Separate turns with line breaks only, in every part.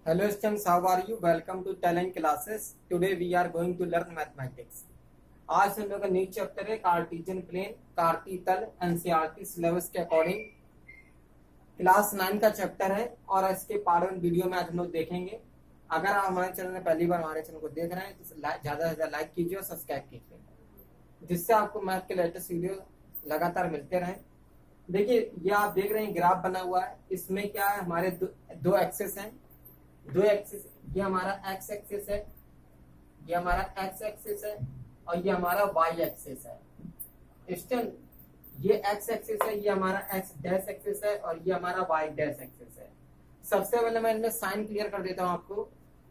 Hello students, how are you? Welcome to Talent Classes. Today we are going to learn mathematics. आज हम लोग का new chapter है Cartesian plane, कार्तीय तल, एनसीईआरटी सिलेबस के अकॉर्डिंग क्लास 9 का चैप्टर है और इसके पार्ट 1 वीडियो में आज हम लोग देखेंगे। अगर आप हमारे चैनल में पहली बार हमारे चैनल को देख रहे हैं तो ज्यादा से ज्यादा लाइक कीजिए और सब्सक्राइब कीजिए, जिससे आपको मैथ के लेटेस्ट वीडियो लगातार मिलते रहें। देखिए, ये आप देख रहे हैं ग्राफ बना हुआ है। इसमें क्या है, हमारे दो एक्सेस हैं। दो एक्सिस, ये हमारा एक्स एक्सिस है, ये हमारा एक्स एक्सिस है और ये हमारा वाई एक्सिस है। स्टूडेंट, ये एक्स एक्सिस है, ये हमारा एक्स डैश एक्सिस है और ये हमारा वाई डैश एक्सिस है। सबसे पहले मैं इनमें साइन क्लियर कर देता हूं आपको।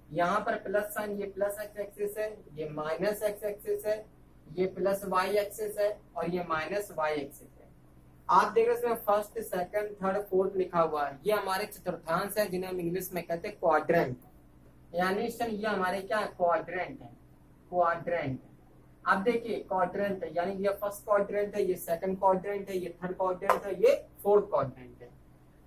यहाँ पर प्लस साइन, ये प्लस एक्स एक्सिस है, ये माइनस एक्स एक्सिस है, ये प्लस वाई एक्सिस है और ये माइनस वाई एक्सिस है। आप देख रहे हैं इसमें फर्स्ट, सेकंड, थर्ड, फोर्थ लिखा हुआ है। ये हमारे चतुर्थांश है जिन्हें हम इंग्लिश में कहते हैं क्वाड्रेंट। यानी ये हमारे क्या है, क्वाड्रेंट है, क्वाड्रेंट। अब देखिए क्वाड्रेंट है, यानी ये फर्स्ट क्वाड्रेंट है, ये सेकंड क्वाड्रेंट है, ये थर्ड क्वाड्रेंट है, ये फोर्थ क्वाड्रेंट है।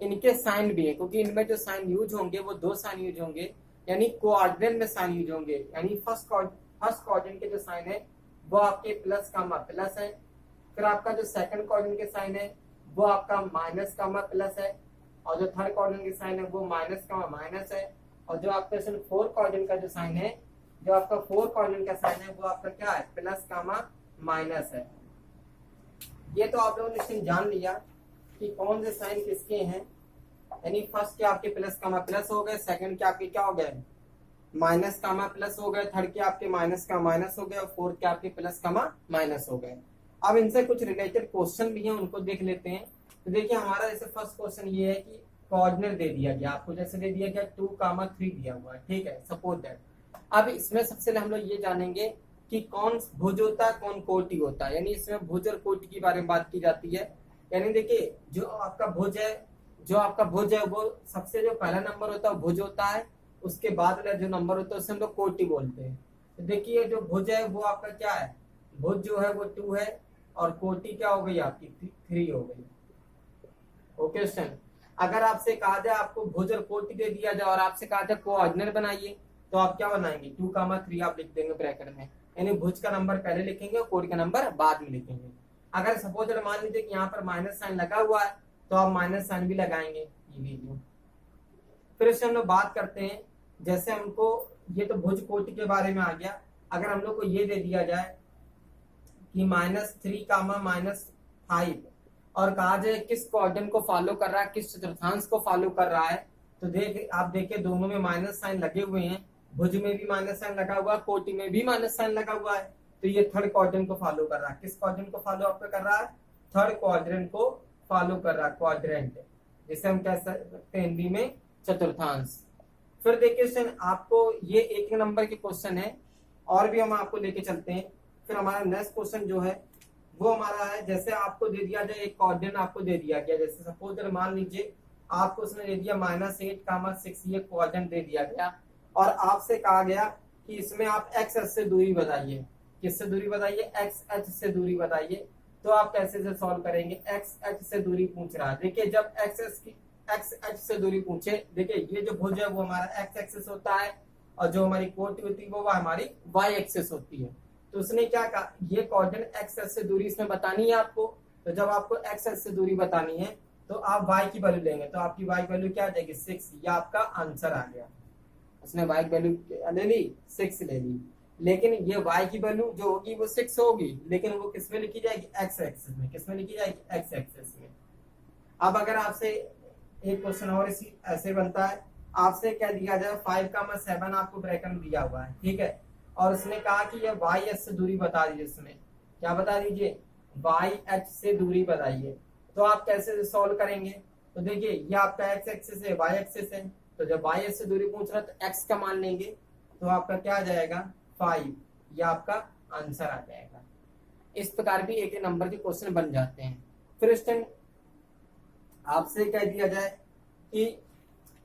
इनके साइन भी है, क्योंकि इनमें जो साइन यूज होंगे वो दो साइन यूज होंगे, यानी क्वाड्रेंट में साइन यूज होंगे। यानी फर्स्ट क्वाड्रेंट के जो साइन है वो आपके प्लस कामा प्लस है। फिर आपका जो सेकंड क्वाड्रेंट के साइन है वो आपका माइनस कामा प्लस है, और जो थर्ड क्वाड्रेंट के साइन है वो माइनस कामा माइनस है, और जो आपका फोर्थ क्वाड्रेंट का जो साइन है, जो आपका फोर्थ क्वाड्रेंट का साइन है वो आपका क्या है, प्लस कामा माइनस है। ये तो आप लोगों ने जान लिया कि कौन से साइन किसके हैं। यानी फर्स्ट के आपके प्लस कामा प्लस हो गए, सेकंड के आपके क्या हो गए, माइनस कामा प्लस हो गए, थर्ड के आपके माइनस का माइनस हो गए और फोर्थ के आपके प्लस कामा माइनस हो गए। अब इनसे कुछ रिलेटेड क्वेश्चन भी हैं, उनको देख लेते हैं। तो देखिए, हमारा जैसे फर्स्ट क्वेश्चन ये है कि कोऑर्डिनेट दे दिया गया आपको, जैसे दे दिया गया 2, 3 दिया हुआ है, ठीक है, सपोज दैट। अब इसमें सबसे पहले हम लोग ये जानेंगे कि कौन भुज होता है, कौन कोटि होता है। यानी इसमें भुज और कोटि के बारे में बात की जाती है। यानी देखिए, जो आपका भुज है वो सबसे जो पहला नंबर होता है वो भुज होता है, उसके बाद वाला जो नंबर होता है उसे हम लोग कोटि बोलते हैं। तो देखिए, जो भुज है वो आपका क्या है, भुज जो है वो 2 है और कोटि क्या हो गई आपकी 3 हो गई। ओके क्वेश्चन, अगर आपसे कहा जाए आपको भुज और कोटि दे दिया जाए और आपसे कहा जाए कोऑर्डिनेट बनाइए, तो आप क्या बनाएंगे, 2, 3 आप लिख देंगे ब्रैकेट में। यानी भुज का नंबर पहले लिखेंगे और कोटि का नंबर बाद में लिखेंगे। अगर सपोज मान लीजिए कि यहाँ पर माइनस साइन लगा हुआ है तो आप माइनस साइन भी लगाएंगे, ये लीजिए। फिर इससे हम लोग बात करते हैं, जैसे हमको ये तो भुज कोटि के बारे में आ गया। अगर हम लोग को ये दे दिया जाए कि -3 कामा -5 और कहा जाए किस क्वाड्रेंट को फॉलो कर रहा है, किस चतुर्थांश को फॉलो कर रहा है, तो आप देखिए दोनों में माइनस साइन लगे हुए हैं। भुज में भी माइनस साइन लगा हुआ है, कोटि में भी माइनस साइन लगा हुआ है। तो ये थर्ड क्वाड्रेंट को फॉलो कर रहा है। किस क्वाड्रेंट को फॉलो आपका कर रहा है, थर्ड क्वाड्रेंट को फॉलो कर रहा है, क्वाड्रेंट, जिसे हम कह सकते हैं हिंदी में चतुर्थांश। फिर देखिए आपको ये एक नंबर के क्वेश्चन है, और भी हम आपको लेके चलते हैं। फिर हमारा नेक्स्ट क्वेश्चन जो है वो हमारा है, जैसे आपको दे दिया जाए एक कोऑर्डिनेट आपको दे दिया गया, जैसे सपोज मान लीजिए आपको उसने दे दिया -8, 6, ये कोऑर्डिनेट दे दिया गया और आपसे कहा गया कि इसमें आप एक्स एच से दूरी बताइए। किससे दूरी बताइए, एक्स एच से दूरी बताइए। तो आप कैसे से सॉल्व करेंगे, एक्स एच से दूरी पूछ रहा है। देखिए, जब एक्स एच से दूरी पूछे, देखिए ये जो भुज है वो हमारा एक्स एक्सिस होता है और जो हमारी कोटि होती है वो हमारी वाई एक्सिस होती है। तो उसने क्या कहा, ये कोऑर्डिनेट एक्स एच से दूरी इसमें बतानी है आपको। तो जब आपको एक्स एच से दूरी बतानी है तो आप वाई की वैल्यू लेंगे, तो आपकी वाई वैल्यू क्या आ जाएगी, 6। ये आपका आंसर आ गया। उसने वाई वैल्यू ले ली, 6 ले ली। लेकिन ये वाई की वैल्यू जो होगी वो 6 होगी, लेकिन वो किसमें लिखी जाएगी, एक्स एक्सिस में। किसमें लिखी जाएगी, एक्स एक्सिस में। अब अगर आपसे एक क्वेश्चन और इसी ऐसे बनता है, आपसे क्या दिया जाए 5, 7 आपको ब्रैकेट में दिया हुआ है, ठीक है, और उसने कहा कि ये वाई एच से दूरी बता दीजिए। इसमें क्या बता दीजिए, वाई एच से दूरी बताइए। तो आप कैसे सॉल्व करेंगे, तो देखिए ये आपका एक्स एक्सिस है, वाई एक्सिस है। तो जब वाई एच से दूरी पूछ रहा है तो एक्स का मान लेंगे, तो आपका क्या आ जाएगा, 5। ये आपका आंसर आ जाएगा। इस प्रकार भी एक नंबर के क्वेश्चन बन जाते हैं। फिर इस टाइम आपसे कह दिया जाए कि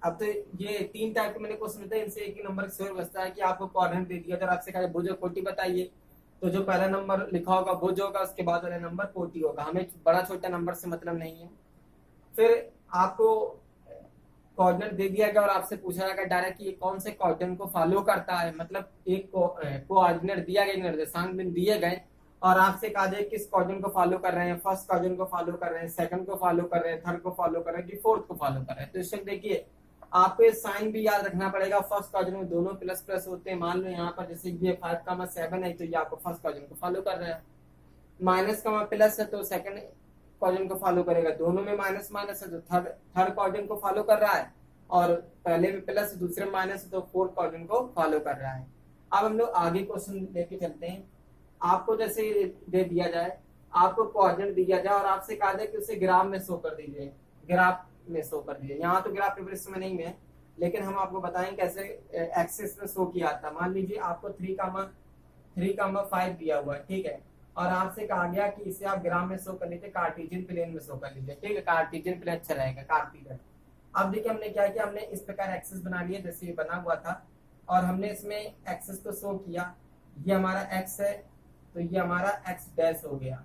अब तो ये 3 टाइप के मैंने क्वेश्चन होते हैं, इनसे एक ही नंबर श्योर बचता है कि आपको कोऑर्डिनेट दे दिया, अगर आपसे कहा भुज और कोटि बताइए, तो जो पहला नंबर लिखा होगा भुज होगा, उसके बाद वाला नंबर कोटि होगा। हमें बड़ा छोटा नंबर से मतलब नहीं है। फिर आपको कोऑर्डिनेट दे दिया गया और आपसे पूछा जाएगा डायरेक्ट कि ये कौन से कोऑर्डिनेट को फॉलो करता है, मतलब एक कोऑर्डिनेट दिया गया, निर्देशांक बिंदु दिए गए और आपसे कहा जाए किस कोऑर्डिनेट को फॉलो कर रहे हैं, फर्स्ट कोऑर्डिनेट को फॉलो कर रहे हैं, सेकंड को फॉलो कर रहे हैं, थर्ड को फॉलो कर रहे हैं कि फोर्थ को फॉलो कर रहे हैं। तो इसमें देखिए आपको ये साइन भी याद रखना पड़ेगा। फर्स्ट कोऑर्डिनेट में दोनों प्लस प्लस होते हैं। मान लो यहाँ पर जैसे ये 5,7 है तो ये आपको फर्स्ट कोऑर्डिनेट को फॉलो कर रहा है। माइनस का प्लस है तो सेकंड कोऑर्डिनेट को फॉलो करेगा। दोनों में माइनस माइनस है तो थर्ड कोऑर्डिनेट को फॉलो कर रहा है और पहले में प्लस दूसरे में माइनस है तो फोर्थ कोऑर्डिनेट को फॉलो कर रहा है। अब हम लोग आगे क्वेश्चन लेके चलते हैं। आपको जैसे दे दिया जाए, आपको कोऑर्डिनेट दिया जाए और आपसे कहा जाए कि उसे ग्राफ में शो कर दीजिए, ग्राफ में शो कर दीजिए। यहाँ तो ग्राफ पेपर इस समय नहीं है, लेकिन हम आपको बताएं कैसे एक्सिस में शो किया था। मान लीजिए आपको 3,5 दिया हुआ है, ठीक है, और आपसे कहा गया कि इसे आप ग्राफ में शो कर लीजिए, कार्टेशियन प्लेन में शो कर लीजिए, ठीक है। कार्टेशियन प्लेन अच्छा रहेगा, कार्टेशियन। अब देखिए हमने क्या किया, हमने इस प्रकार एक्सिस बना लिया जैसे ये बना हुआ था और हमने इसमें एक्सिस को शो किया। ये हमारा एक्स है तो ये हमारा एक्स डैश हो गया,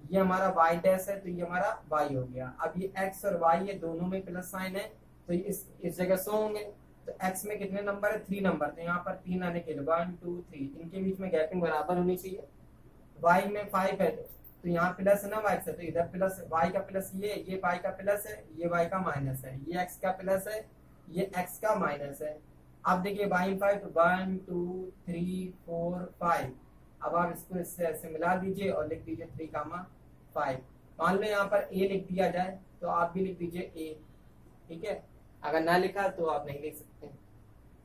ये हमारा वाई डैश है तो ये हमारा वाई हो गया। अब ये एक्स और वाई है, दोनों में प्लस साइन है तो इस जगह शो होंगे। तो एक्स में कितने नंबर है, 3 नंबर, तो यहाँ पर 3 आने के लिए 1 2 3, इनके बीच में गैपिंग बराबर होनी चाहिए। वाई में 5 है तो यहाँ प्लस है ना वाई से, तो इधर प्लस, वाई का प्लस ये वाई का प्लस है, ये वाई का माइनस है, ये एक्स का प्लस है, ये एक्स का माइनस है। अब देखिए वाई 5 तो 1 2 3 4 5। अब आप इसको इससे ऐसे मिला दीजिए और लिख दीजिए 3,5। मान लो यहाँ पर ए लिख दिया जाए तो आप भी लिख दीजिए ए, ठीक है। अगर ना लिखा तो आप नहीं लिख सकते।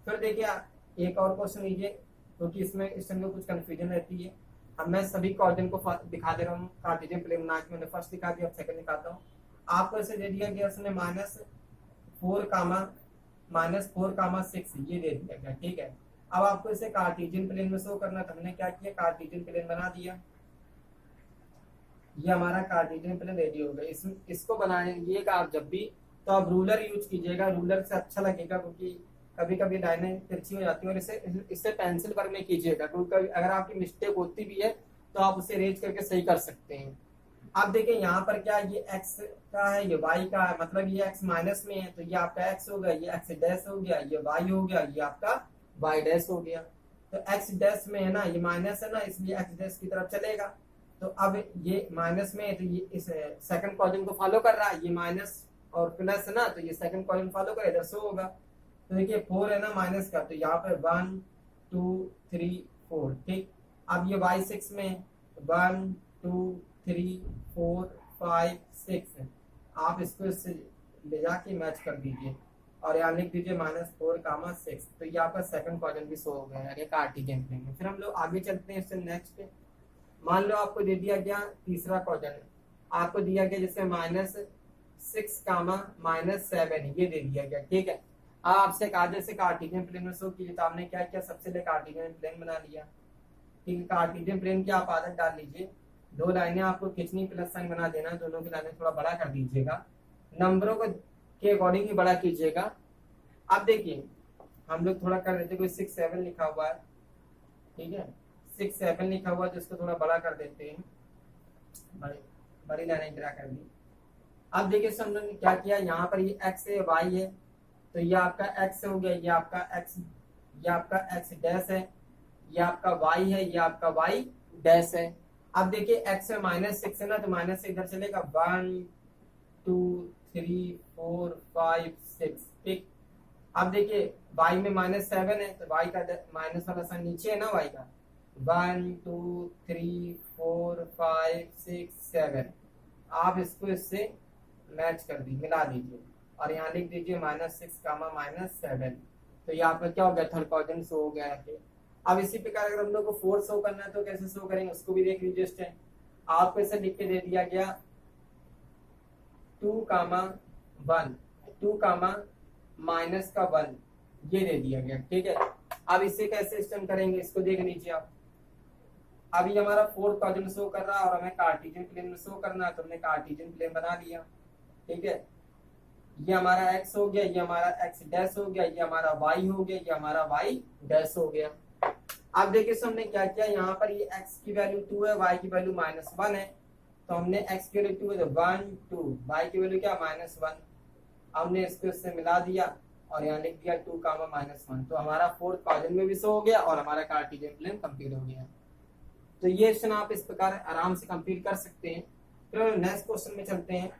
फिर देखिए एक और क्वेश्चन लीजिए, क्योंकि इसमें इस समय कुछ कंफ्यूजन रहती है। अब मैं सभी कोऑर्डिनेट को दिखा दे रहा हूँ। कार्टेशियन प्लेन में आज मैंने फर्स्ट दिखा दिया, अब सेकंड दिखाता हूँ। आपको इसे दे दिया गया उसने -4,6 ये दे दिया गया, ठीक है। अब आपको इसे कार्टेशियन प्लेन में शो करना, तो हमने क्या किया, कार्टेशियन प्लेन बना दिया। ये हमारा कार्टेशियन प्लेन रेडी हो गया। इसको बनाइएगा आप जब भी तो आप रूलर यूज कीजिएगा, रूलर से अच्छा लगेगा, क्योंकि कभी कभी लाइनें तिरछी हो जाती है। और इसे पेंसिल वर्क में कीजिएगा, क्योंकि अगर आपकी मिस्टेक होती भी है तो आप उसे रेज करके सही कर सकते हैं। अब देखिए यहाँ पर क्या, ये x का है, ये y का है, मतलब ये x माइनस में है तो ये आपका x हो गया, ये x डैश हो गया, ये y हो गया, ये आपका y डैश हो गया। तो x डैश में है ना, ये माइनस है ना, इसलिए x डैश की तरफ चलेगा। तो अब ये माइनस में है तो ये इस सेकंड कोऑर्डिनेट को फॉलो कर रहा है, ये माइनस और प्लस है ना, तो ये सेकंड कोऑर्डिनेट फॉलो करेगा, इधर शो होगा। तो देखिए 4 है ना माइनस का, तो यहाँ पे 1 2 3 4, ठीक। अब ये y6 में 1 2 3 4 5 6 है। आप इसको इससे ले जाके मैच कर दीजिए और यहाँ लिख दीजिए -4,6। तो ये आपका सेकंड क्वाड्रेंट भी शो हो गया है कार्टेशियन प्लेन में। फिर हम लोग आगे चलते हैं इससे नेक्स्ट। मान लो आपको दे दिया गया तीसरा क्वाड्रेंट, आपको दिया गया जैसे -6,-7 ये दे दिया गया, ठीक है। अब आपसे कहा जैसे कार्टेशियन प्लेन में शो कीजिए, तो आपने क्या किया, सबसे पहले कार्टेशियन प्लेन बना लिया, ठीक है। कार्टेशियन प्लेन की आप आदत डाल लीजिए, 2 लाइनें आपको खींचनी, प्लस साइन बना देना, दोनों की लाइनें थोड़ा बड़ा कर दीजिएगा, नंबरों को के अकॉर्डिंग ही बड़ा कीजिएगा। अब देखिए हम लोग थोड़ा कर देते, कोई 6 7 लिखा हुआ है, ठीक है, 6 7 लिखा हुआ है तो इसको थोड़ा बड़ा कर देते हैं, बड़ी लाइनें ड्रा कर दी। अब देखिए हम लोगों ने क्या किया, यहाँ पर ये x है y है, तो ये आपका x हो गया, ये आपका x डैश है, ये आपका y है, ये आपका y डैश है। अब देखिए x में -6 है ना, तो माइनस से इधर चलेगा 1 2 3 4 5 6, ठीक। अब देखिए y में -7 है तो y का माइनस वाला साइन नीचे है ना, y का 1 2 3 4 5 6 7। आप इसको इससे मैच कर दी, मिला दीजिए और यहाँ लिख दीजिए -6,-7। तो यहाँ पर क्या हो गया, थर्ड क्वाड्रेंट शो हो गया है। अब इसी प्रकार अगर हम लोग को फोर्थ शो करना है तो कैसे शो करेंगे उसको भी देख लीजिए। इस टाइम आपको इसे लिख के दे दिया गया 2,1 2,-1 ये दे दिया गया, ठीक है। अब इसे कैसे स्टैंड करेंगे इसको देख लीजिए आप। अभी हमारा फोर्थ क्वाड्रेंट शो कर रहा है और हमें कार्टेशियन प्लेन में शो करना है, तो हमने कार्टेशियन प्लेन बना लिया, ठीक है। ये हमारा x हो गया, ये हमारा x डैश हो गया, ये हमारा y हो गया, ये हमारा y डैश हो गया। अब देखिए हमने क्या किया, यहाँ पर ये x की वैल्यू 2 है, y की वैल्यू -1 है, तो हमने x की वैल्यू 2 है तो 1 2, y की वैल्यू क्या -1, हमने इसको इससे मिला दिया और यहाँ लिख दिया 2 कामा -1, तो हमारा फोर्थ क्वाड्रेंट में भी शो हो गया और हमारा कार्टेशियन प्लेन कंप्लीट हो गया। तो ये क्वेश्चन आप इस प्रकार आराम से कंप्लीट कर सकते हैं। फिर नेक्स्ट क्वेश्चन में चलते हैं।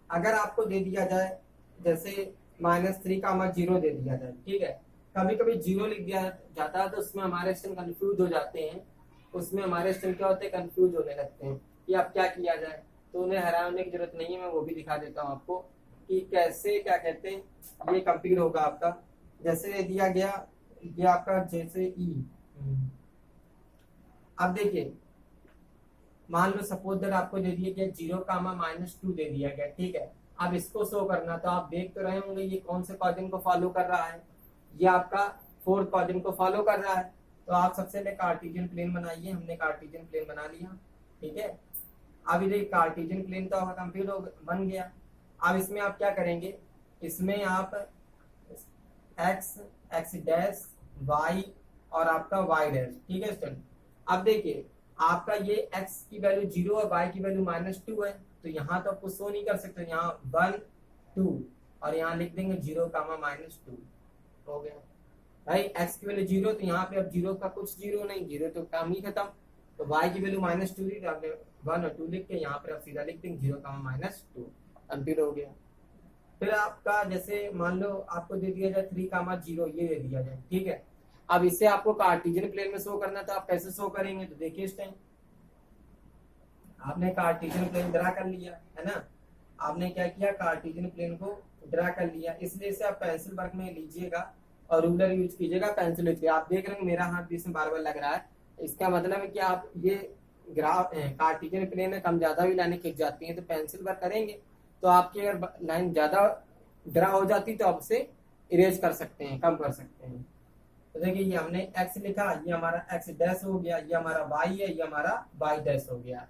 अगर आपको दे दिया जाए जैसे -3 कामा 0 दे दिया जाए, ठीक है, कभी कभी 0 लिख दिया जाता है तो उसमें हमारे स्टूडेंट कंफ्यूज हो जाते हैं, उसमें हमारे स्टूडेंट क्या होते हैं, कंफ्यूज होने लगते हैं कि अब क्या किया जाए। तो उन्हें हैरान होने की जरूरत नहीं है, मैं वो भी दिखा देता हूँ आपको कि कैसे क्या कहते हैं ये कंप्लीट होगा आपका। जैसे दिया गया ये आपका जैसे ई, अब देखिए मान लो सपोज दैट आपको दे दिया गया 0 कामा -2 दे दिया गया, ठीक है। अब इसको शो करना, तो आप देख तो रहे होंगे ये कौन से क्वाड्रेंट को फॉलो कर रहा है, ये आपका फोर्थ क्वाड्रेंट को फॉलो कर रहा है। तो आप सबसे पहले कार्टेशियन प्लेन बनाइए, हमने कार्टेशियन प्लेन बना लिया, ठीक है। अब ये कार्टेशियन प्लेन तो आपका कंप्लीट हो बन गया। अब इसमें आप क्या करेंगे, इसमें आप एक्स, एक्स डैश, वाई और आपका वाई डैश, ठीक है स्टूडेंट। अब देखिए आपका ये x की वैल्यू 0 और y की वैल्यू -2 है, तो यहाँ तो आपको शो नहीं कर सकते, यहाँ 1 2 और यहाँ लिख देंगे 0 कामा -2 हो गया। भाई x की वैल्यू 0 तो यहाँ पे अब 0 का कुछ 0 नहीं, 0 तो काम ही खत्म। तो y की वैल्यू -2 थी तो आपने 1 और 2 लिख के यहाँ पर आप सीधा लिख देंगे 0 कामा -2, कंप्लीट हो गया। फिर आपका जैसे मान लो आपको दे दिया जाए 3 कामा 0 ये दे दिया जाए, ठीक है। अब इसे आपको कार्टेशियन प्लेन में शो करना, तो आप कैसे शो करेंगे, तो देखिए इस टाइम आपने कार्टेशियन प्लेन ड्रा कर लिया है ना, आपने क्या किया कार्टेशियन प्लेन को ड्रा कर लिया। इसलिए इसे आप पेंसिल वर्क में लीजिएगा और रूलर यूज कीजिएगा, पेंसिल यूज कीजिए। आप देख रहे हैं मेरा हाथ बीच में बार बार लग रहा है, इसका मतलब है कि आप ये ग्राफ कार्टेशियन प्लेन में कम ज्यादा भी लाइनें खिंच जाती हैं, तो पेंसिल वर्क करेंगे तो आपकी अगर लाइन ज्यादा ड्रा हो जाती तो आप उसे इरेज कर सकते हैं, कम कर सकते हैं। तो देखिए ये हमने x लिखा, ये हमारा x डैश हो गया, ये हमारा y है, ये हमारा y डैश हो गया।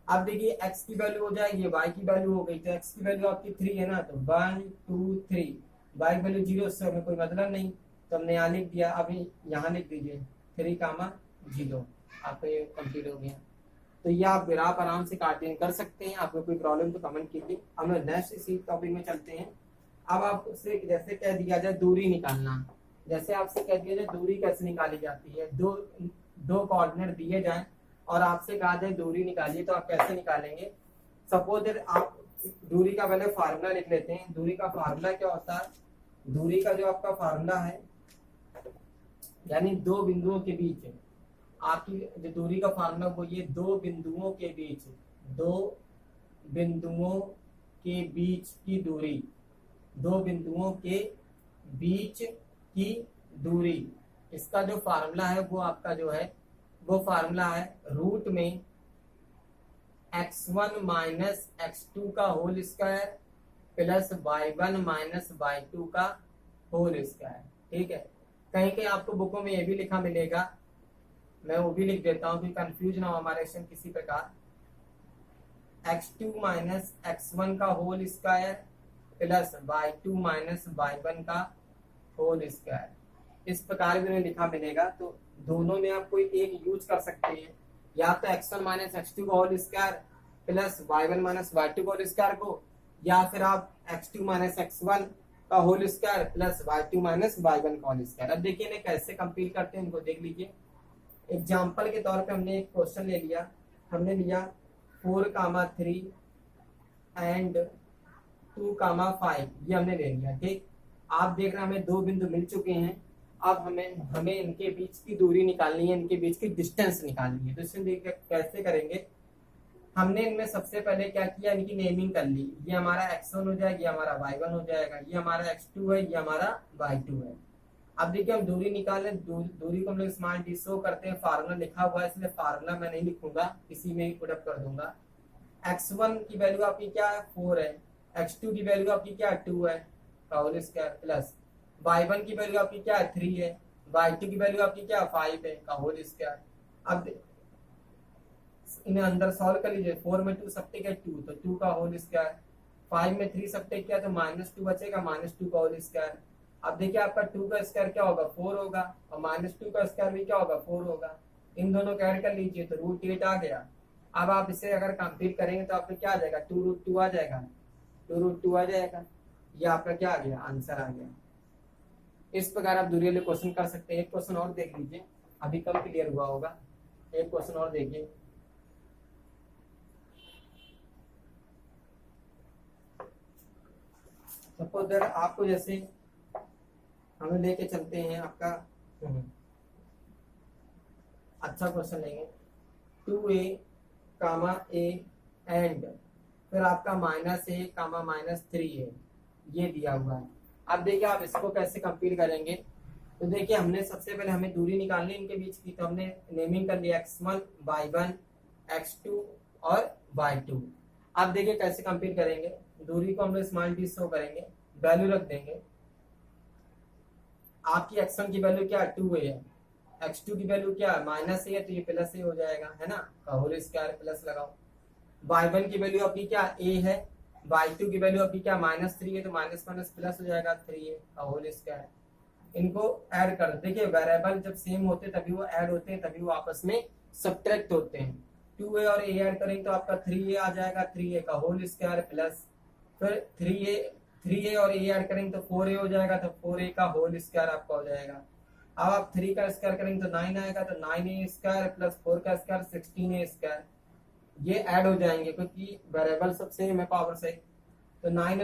अब देखिए x की वैल्यू हो जाएगी, y की वैल्यू हो गई, तो x की वैल्यू आपकी 3 है ना, तो 1 2 3, y की वैल्यू 0, उससे हमें कोई मतलब नहीं, तो हमने यहाँ लिख दिया। अभी यहाँ लिख दीजिए 3 कामा 0, आपका ये कंप्लीट हो गया। तो ये आप ग्राफ आराम से कार्टेशियन कर सकते हैं। आपको कोई प्रॉब्लम तो कमेंट कीजिए। हम लोग नेक्स्ट इसी टॉपिक में चलते हैं। अब आपसे जैसे कह दिया जाए दूरी निकालना, जैसे आपसे कह दिया जाए दूरी कैसे निकाली जाती है, दो कोऑर्डिनेट दिए जाएं और आपसे कहा जाए दूरी निकालिए, तो आप कैसे निकालेंगे। सपोज आप दूरी का पहले फार्मूला लिख लेते हैं। दूरी का फार्मूला क्या होता है, दूरी का जो आपका फार्मूला है यानी दो बिंदुओं के बीच आपकी जो दूरी का फार्मूला वो ये दो बिंदुओं के बीच, दो बिंदुओं के बीच की दूरी, दो बिंदुओं के बीच की दूरी, इसका जो फार्मूला है वो आपका जो है वो फार्मूला है रूट में x1 माइनस x2 का whole square plus y1 minus y2 का होल स्क्वायर, ठीक है। कहीं कहीं आपको बुकों में ये भी लिखा मिलेगा, मैं वो भी लिख देता हूँ कि कंफ्यूज ना हो हमारे क्वेश्चन किसी प्रकार। x2 माइनस x1 का whole square plus y2 minus y1 का होल स्क्वायर, इस प्रकार भी लिखा मिलेगा। तो दोनों में आप कोई एक यूज कर सकते हैं, या तो x1 माइनस x2 का whole square plus y1 minus y2 का होल स्क्वायर को, या फिर आप x2 माइनस x1 का whole square plus y2 minus y1 का होल स्क्वायर। अब देखिए इन्हें कैसे कंप्लीट करते हैं, इनको देख लीजिए। एग्जाम्पल के तौर पे हमने एक क्वेश्चन ले लिया, हमने लिया 4 कामा 3 एंड 2 कामा 5, ये हमने ले लिया, ठीक। आप देख रहे हैं हमें दो बिंदु मिल चुके हैं। अब हमें इनके बीच की दूरी निकालनी है, इनके बीच की डिस्टेंस निकालनी है। तो इसे देख कैसे करेंगे, हमने इनमें सबसे पहले क्या किया, इनकी नेमिंग कर ली। ये हमारा x1 हो जाएगा, ये हमारा y1 हो जाएगा, ये हमारा x2 है, ये हमारा y2 है। अब देखिए हम दूरी निकालें, दूरी को हम लोग स्मॉल डी शो करते हैं, फार्मूला लिखा हुआ है इसलिए फार्मूला मैं नहीं लिखूंगा, इसी में ही पुटअप कर दूंगा। x1 की वैल्यू आपकी क्या है 4 है, x2 की वैल्यू आपकी क्या है 2 है का होल स्क्वायर प्लस y1 की वैल्यू आपकी क्या है 3 है, y2 की वैल्यू आपकी क्या है 5 है का होल स्क्वायर। अब इन्हें अंदर सॉल्व कर लीजिए, 4 में 2 सब्ट्रैक्ट किया 2 तो 2 का होल स्क्वायर, 5 में 3 सब्ट्रैक्ट किया तो -2 बचेगा, -2 का होल स्क्वायर। अब देखिए आपका 2 का स्क्वायर क्या होगा 4 होगा और -2 का स्क्वायर भी क्या होगा 4 होगा। इन दोनों को ऐड कर लीजिए तो √8 आ गया। अब आप इसे अगर कंप्लीट करेंगे तो आपको क्या आ जाएगा 2√2 आ जाएगा। 2√2 आ जाएगा। ये आपका क्या आ गया, आंसर आ गया। इस प्रकार आप दूरी वाले क्वेश्चन कर सकते हैं। एक क्वेश्चन और देख लीजिए, अभी कब क्लियर हुआ होगा। एक क्वेश्चन और देखिए, सपोज अगर आपको जैसे हमें लेके चलते हैं आपका अच्छा क्वेश्चन लेंगे, 2a कामा a एंड फिर आपका -a, -3a ये दिया हुआ है। अब देखिए आप इसको कैसे कंप्लीट करेंगे। तो देखिए हमने सबसे पहले हमें दूरी निकालनी है इनके बीच की, तो हमने नेमिंग कर लिया x1 y1 x2 और y2। अब देखिए कैसे कंप्लीट करेंगे। दूरी को हम लोग स्मॉल डी शो करेंगे, वैल्यू रख देंगे। आपकी x1 की वैल्यू क्या 2a है, x2 की वैल्यू क्या -a है, तो ये +a हो जाएगा, है ना, होल स्क्वायर प्लस लगाओ। y1 की वैल्यू आपकी क्या a है, y2 की वैल्यू आपकी क्या -3 है, तो माइनस माइनस प्लस हो जाएगा 3a का होल स्क्वायर। इनको ऐड कर, देखिए वेरिएबल जब सेम होते तभी वो ऐड होते हैं, तभी वो आपस में सब्ट्रैक्ट होते हैं। 2a और a ऐड करेंगे तो आपका 3a आ जाएगा, 3a का होल स्क्वायर प्लस फिर 3a और a ऐड करेंगे तो 4a हो जाएगा, तो 4a का होल स्क्वायर आपका हो जाएगा। अब आप 3 का स्क्वायर करेंगे तो 9 आएगा, तो 9a स्क्वायर प्लस 4 का स्क्वायर 16a स्क्वायर। ये ऐड हो जाएंगे क्योंकि वेरिएबल सब सेम है पावर से। तो 9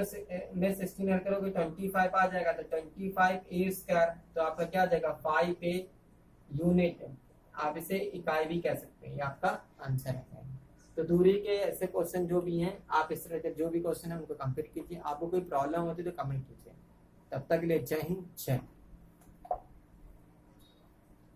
में 16 ऐड करोगे 25 आ जाएगा, तो 25a स्क्वायर, तो आपका क्या आ जाएगा 5a यूनिट। आप इसे इकाई भी कह सकते हैं, ये आपका आंसर है। तो दूरी के ऐसे क्वेश्चन जो भी हैं, आप इस तरह के जो भी क्वेश्चन है उनको कंप्लीट कीजिए। आपको कोई प्रॉब्लम होती है तो कमेंट कीजिए। तब तक के लिए जय हिंद, जय।